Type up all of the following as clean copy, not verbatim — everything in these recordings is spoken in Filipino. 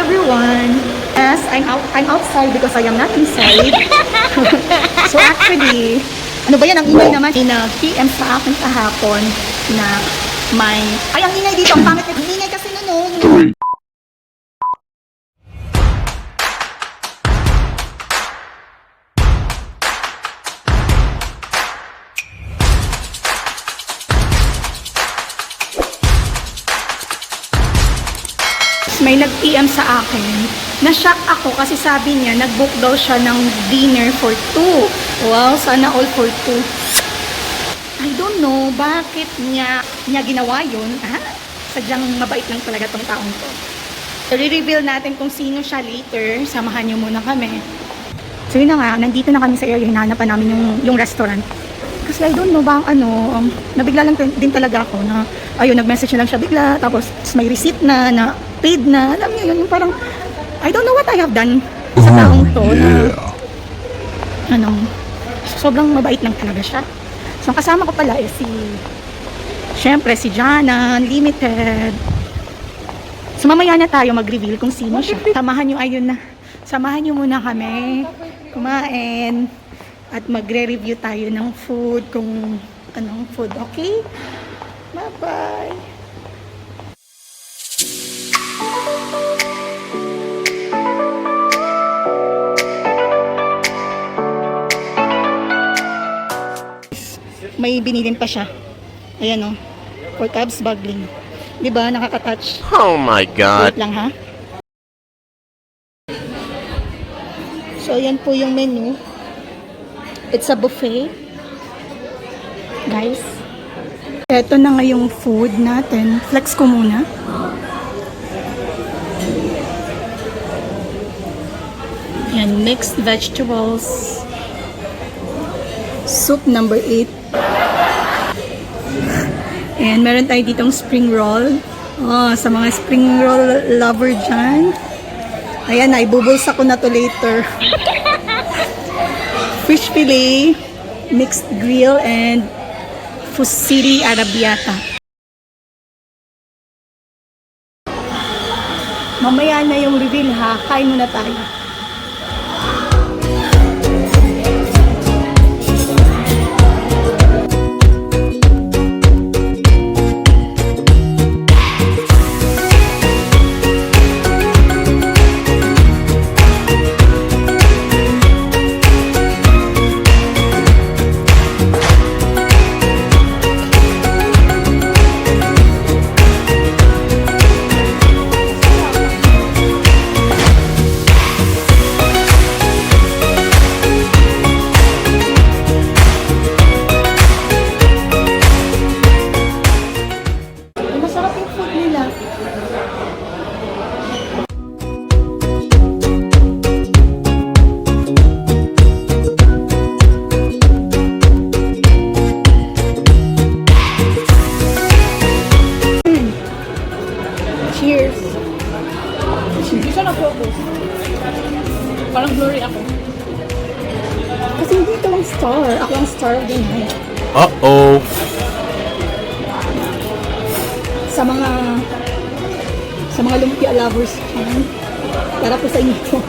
everyone. Yes, I'm outside because I am not inside. So actually, ano ba yan? Ang ingay naman. Nag-PM sa akin kahapon na may... Ay, ang ingay dito. Ang pangit. Ang ingay kasi nun. May nag-PM sa akin. Na-shock ako kasi sabi niya, nag-book daw siya ng dinner for 2. Wow, sana all for 2. I don't know bakit niya ginawa yun. Sadyang mabait lang talaga tong taong to. I-reveal natin kung sino siya later. Samahan niyo muna kami. So yun na nga, nandito na kami sa area. Hinahanapan namin yung restaurant. Kasi I don't know ba nabigla lang din talaga ako na ayun, nag-message na lang siya bigla. Tapos may receipt na paid na. Alam niyo yun, yung parang I don't know what I have done sa taong to na sobrang mabait lang talaga siya. So kasama ko pala syempre si Jana Limited. So mamaya na tayo mag-reveal kung sino siya. Samahan niyo muna kami kumain at magre-review tayo ng food kung anong food, okay? Bye-bye. May binilin pa siya. Ayan for Kabs Bagling. Diba? Nakaka-touch. Oh my God. Wait lang ha. So ayan po yung menu. It's a buffet. Guys. Ito na nga yung food natin. Flex ko muna. Ayan, mixed vegetables. Soup number 8. And meron tayo ditong spring roll. Sa mga spring roll lover dyan. Ayan, ibubulsa ko na to later. Fish fillet, mixed grill, and fusilli arrabbiata. Mamaya na yung reveal ha. Kain muna tayo. Cheers! Hindi siya na-focus. Parang blurry ako. Kasi hindi ito ang star. Ako ang star of the night. Uh-oh! Sa mga lumpia lovers dyan. Para po sa inyo ito.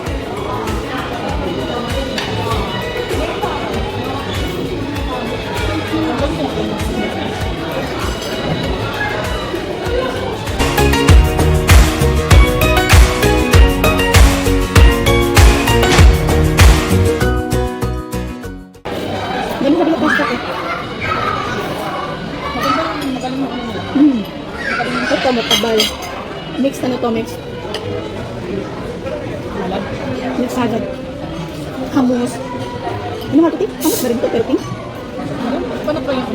Ito, matabal. Mixed mixed. Mixed salad. Hamus. Ano nga ito? Hamus na rin ito, pero pink? Paano pa yung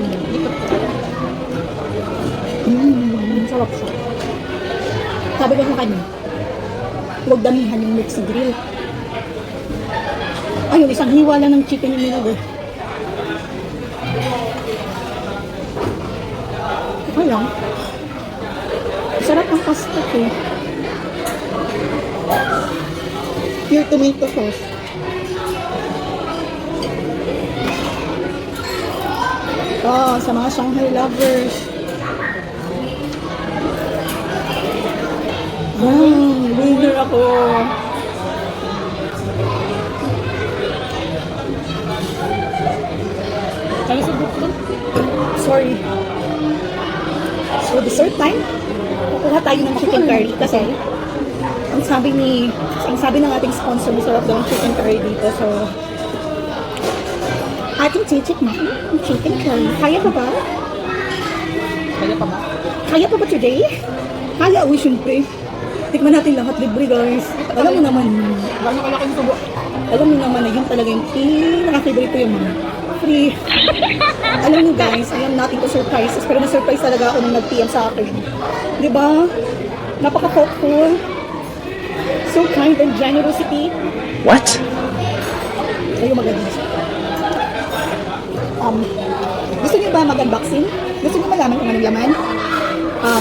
sarap siya. Sabi ko sa kanya, huwag damihan yung mixed grill. Ay, yung isang hiwa lang ng chicken yung nilagay. Okay lang. Sarap ang pasta eh. Pure tomato sauce. Sa mga Shanghai lovers. Winner ako. Sorry. So, dessert time. Kukuha tayo ng chicken curry kasi ang sabi ng ating sponsor, masarap daw ang chicken curry dito. So, ating titikman ang chicken curry. Kaya pa ba? Kaya pa ba today? Kaya, syempre. Tikman natin lahat, libre guys. Alam mo naman na yun talaga yung pinaka-favorite ko yung mga free. Alam niyo guys, I am nothing to surprises, pero na-surprise talaga ako nung nag-PM sa akin. Diba? Napaka-thoughtful. So kind and generosity. What? Kayo maganda. Gusto niyo ba mag-unboxing? Gusto niyo malaman kung anong laman?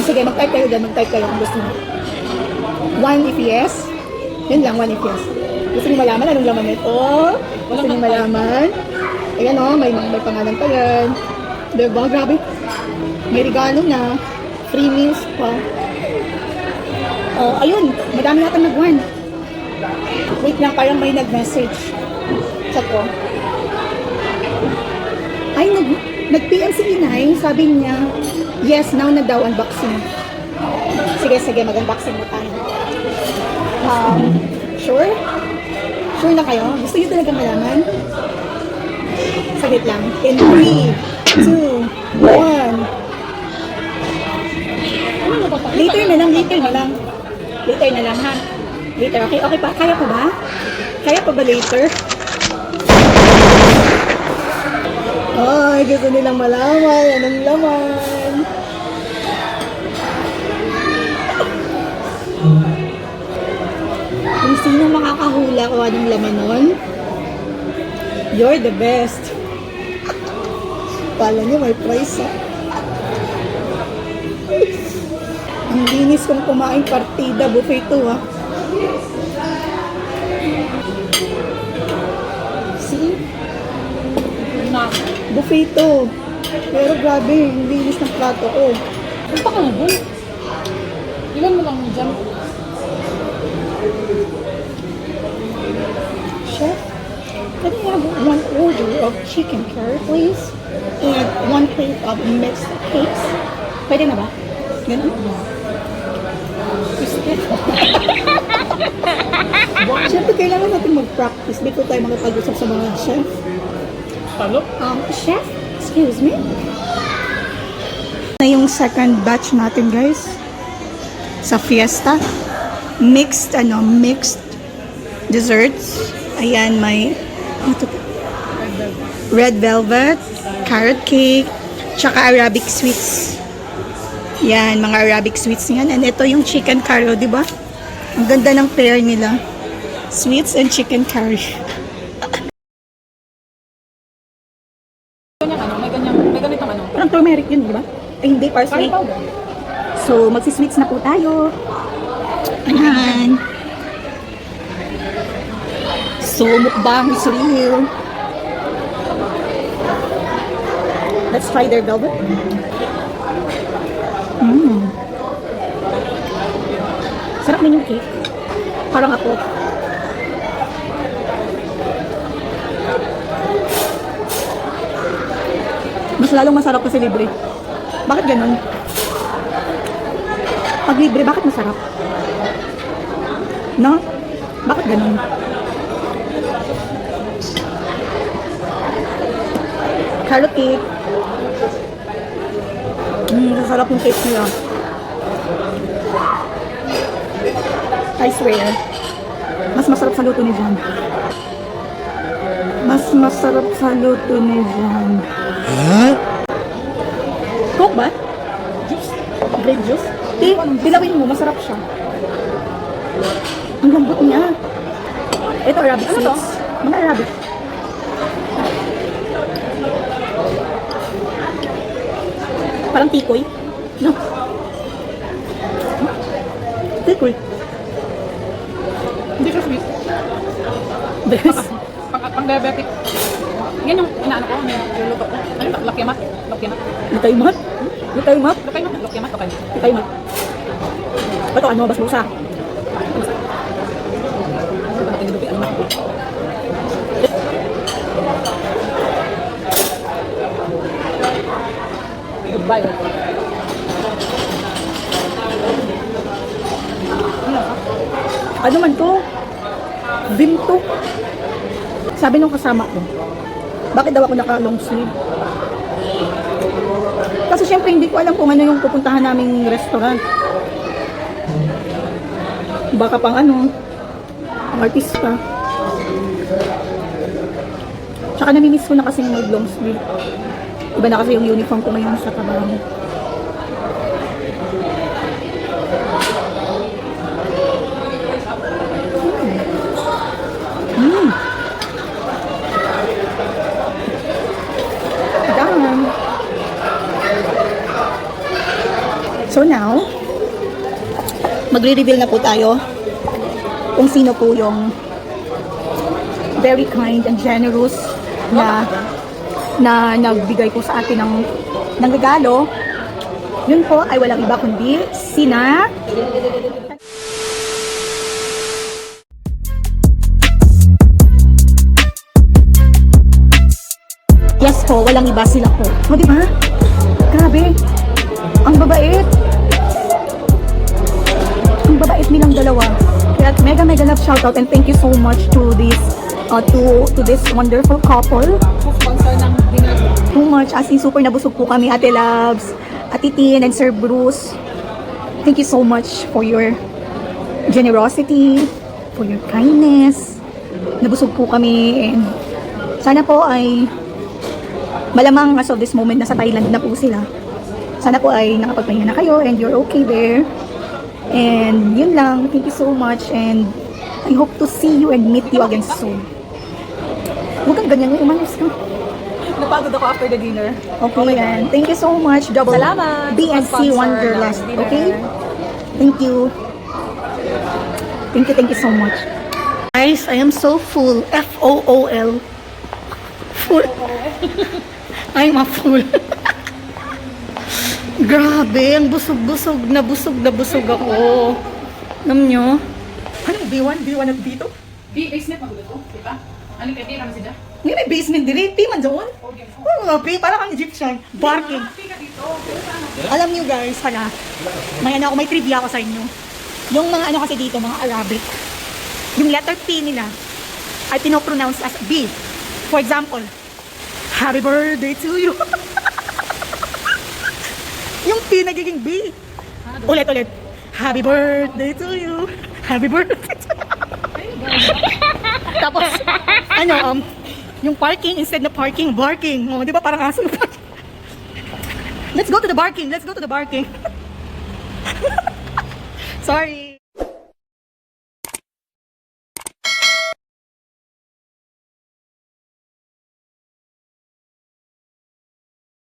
Sige, mag-type kayo dyan, kung gusto niyo. 1 if yes. Yun lang, 1 if yes. Gusto niyo malaman anong laman nito? Gusto niyo malaman? Ayan o, may pangalan pa yan. Diba? Grabe. May regalo na. Free meals pa. Ayun, madami natin nag-1. Wait lang, parang may nag-message. Chat ko. Ay, nag-PM si Inay. Sabi niya, yes, now na daw unboxing. Sige, mag-unboxing na tayo. Sure? Sure na kayo? Gusto niyo talaga malaman? Saglit lang. In 3, 2, 1. Later na lang, ha? Later, okay? Okay pa? Kaya pa ba? Kaya pa ba later? Ay, gusto nilang malaman. Anong laman? Kung sino makakahula kung anong laman nun, you're the best. Pala niyo, may price, ha? Ang linis kong kumain partida. Buffet to, ha? See? Buffet to. Pero grabe, ang linis ng plato ko. Punta ka na dun. Ilan mo lang dyan? Chef, can I have 1 order of chicken curry, please? And 1 plate of mixed cakes. Pwede na ba? Ganun? Siyempre, kailangan natin mag-practice before tayo makapag-usap sa mga chef. Talo? Chef, excuse me. Na yung second batch natin, guys. Sa fiesta. Mixed desserts. Ayan, may red velvet, carrot cake, tsaka Arabic sweets. Yan, mga Arabic sweets yan. And ito yung chicken curry, di ba? Ang ganda ng pair nila. Sweets and chicken curry. May ganitong ano. Parang turmeric yun, di ba? Ay, hindi, parsley. So, magsisweets na po tayo. Ayan. So, mukbang is real. Let's try their velvet. Sarap din yung cake. Parang ako. Mas lalong masarap kasi libre. Bakit ganun? Pag libre, bakit masarap? No? Bakit ganun? Carrot cake. Masarap yung cake nila. I swear. Mas masarap sa luto ni Jan. Mas masarap sa luto ni Jan. Huh? Coke ba? Juice? Grape juice? Bilawin mo, masarap siya. Ang lambot niya. Ito, Arabic Ano to? sweets. Mga Arabic. Parang tikoy. No? Tikoy. Hindi siya sweet. Best. Pang diabetic. Yan yung inaano ko, yung luto ko. Ano ito? Lakyamat? Lutay mat? Lakyamat, okay. Lutay mat. Ito ano, basbusa. Goodbye. Ano man to? Vim to. Sabi nung kasama ko, bakit daw ako naka long sleeve? Kasi syempre hindi ko alam kung ano yung pupuntahan naming restaurant. Baka pang ano, pang artista. Tsaka namimiss ko na kasi mag long sleeve. Iba na kasi yung uniform ko ngayon sa trabaho. Done. So now, magre-reveal na po tayo kung sino po yung very kind and generous na nagbigay po sa atin ng regalo. Yun po ay walang iba kundi sina yes po, walang iba sila po. O, diba? Grabe. Ang babait. Ang babait nilang dalawa. Kaya mega love shoutout and thank you so much to this wonderful couple. Sponsor ng dinner. Too much. As in, super nabusog po kami, Ate Labs, Ate Tin, and Sir Bruce. Thank you so much for your generosity, for your kindness. Nabusog po kami and sana po ay malamang as of this moment nasa Thailand na po sila. Sana po ay nakapagpahinga na kayo and you're okay there. And yun lang. Thank you so much and I hope to see you and meet you again soon. Huwag kang ganyan yung umalis ka. Napagod ako after the dinner. Okay, and thank you so much. Double Salamat. BNC Sponsor Wonderlust. ng dinner. Okay? Thank you. Thank you so much. Guys, I am so full. F-O-O-L. Full. I'm a fool. Grabe, ang busog-busog na busog ako. Alam nyo? Ano, B1? B1 at B2? Basement magulo to, di ba? Ano yung kaya kami sila? Hindi may basement din. P man doon. Oo nga, P. Parang kang Egyptian. Barking. Pika dito. Alam nyo guys, pala, may trivia ako sa inyo. Yung mga ano kasi dito, mga Arabic, yung letter P nila ay pinopronounce as B. For example, Happy birthday to you. Yung P nagiging B. Ulit. Happy birthday to you. Happy birthday to you. Tapos, yung parking, instead na parking, barking. O, di ba parang aso yung parking? Let's go to the barking. Sorry.